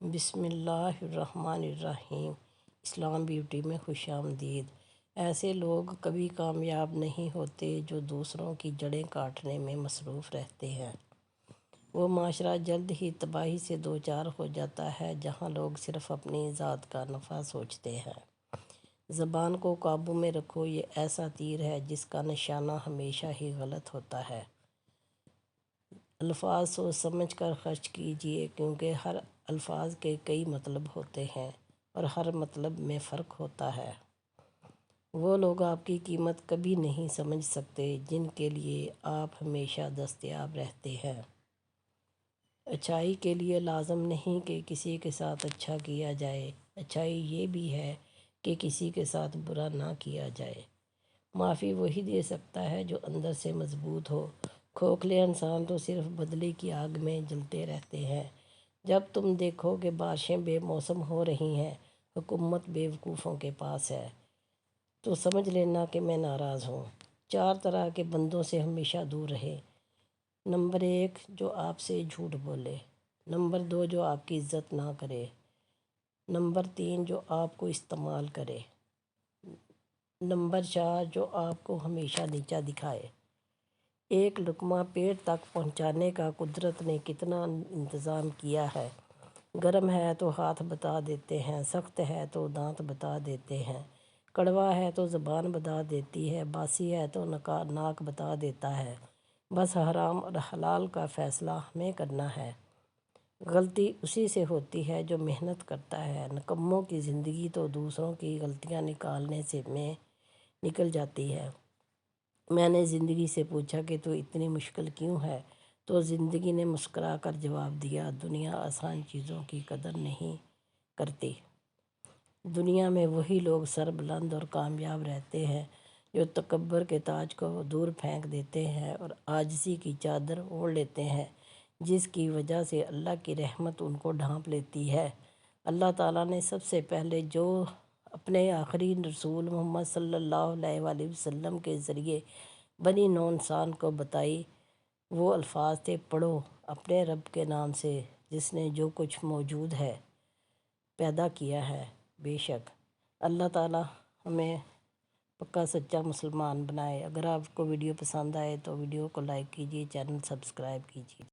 بسم اللہ الرحمن الرحیم۔ اسلام بیوٹی میں خوش آمدید۔ ایسے لوگ کبھی کامیاب نہیں ہوتے جو دوسروں کی جڑیں کاٹنے میں مصروف رہتے ہیں۔ وہ معاشرہ جلد ہی تباہی سے دوچار ہو جاتا ہے جہاں لوگ صرف اپنی ذات کا نفع سوچتے ہیں۔ زبان کو قابو میں رکھو، یہ ایسا تیر ہے جس کا نشانہ ہمیشہ ہی غلط ہوتا ہے۔ الفاظ سوچ سمجھ کر خرچ کیجیے، کیونکہ ہر الفاظ کے کئی مطلب ہوتے ہیں اور ہر مطلب میں فرق ہوتا ہے۔ وہ لوگ آپ کی قیمت کبھی نہیں سمجھ سکتے جن کے لیے آپ ہمیشہ دستیاب رہتے ہیں۔ اچھائی کے لیے لازم نہیں کہ کسی کے ساتھ اچھا کیا جائے، اچھائی یہ بھی ہے کہ کسی کے ساتھ برا نہ کیا جائے۔ معافی وہی دے سکتا ہے جو اندر سے مضبوط ہو۔ کھوکھلے انسان تو صرف بدلے کی آگ میں جلتے رہتے ہیں۔ جب تم دیکھو کہ بارشیں بے موسم ہو رہی ہیں، حکومت بے وقوفوں کے پاس ہے، تو سمجھ لینا کہ میں ناراض ہوں۔ 4 طرح کے بندوں سے ہمیشہ دور رہے۔ نمبر 1، جو آپ سے جھوٹ بولے۔ نمبر 2، جو آپ کی عزت نہ کرے۔ نمبر 3، جو آپ کو استعمال کرے۔ نمبر 4، جو آپ کو ہمیشہ نیچا دکھائے۔ ایک لقمہ پیٹ تک پہنچانے کا قدرت نے کتنا انتظام کیا ہے۔ گرم ہے تو ہاتھ بتا دیتے ہیں، سخت ہے تو دانت بتا دیتے ہیں، کڑوا ہے تو زبان بتا دیتی ہے، باسی ہے تو ناک بتا دیتا ہے۔ بس حرام اور حلال کا فیصلہ ہمیں کرنا ہے۔ غلطی اسی سے ہوتی ہے جو محنت کرتا ہے۔ نکموں کی زندگی تو دوسروں کی غلطیاں نکالنے سے میں نکل جاتی ہے۔ میں نے زندگی سے پوچھا کہ تو اتنی مشکل کیوں ہے؟ تو زندگی نے مسکرا کر جواب دیا، دنیا آسان چیزوں کی قدر نہیں کرتی۔ دنیا میں وہی لوگ سر بلند اور کامیاب رہتے ہیں جو تکبر کے تاج کو دور پھینک دیتے ہیں اور عاجزی کی چادر اوڑھ لیتے ہیں، جس کی وجہ سے اللہ کی رحمت ان کو ڈھانپ لیتی ہے۔ اللہ تعالیٰ نے سب سے پہلے جو اپنے آخری رسول محمد صلی اللہ علیہ وآلہ وسلم کے ذریعے بنی نوع انسان کو بتائی، وہ الفاظ تھے، پڑھو اپنے رب کے نام سے جس نے جو کچھ موجود ہے پیدا کیا ہے۔ بے شک اللہ تعالیٰ ہمیں پکا سچا مسلمان بنائے۔ اگر آپ کو ویڈیو پسند آئے تو ویڈیو کو لائک کیجیے، چینل سبسکرائب کیجیے۔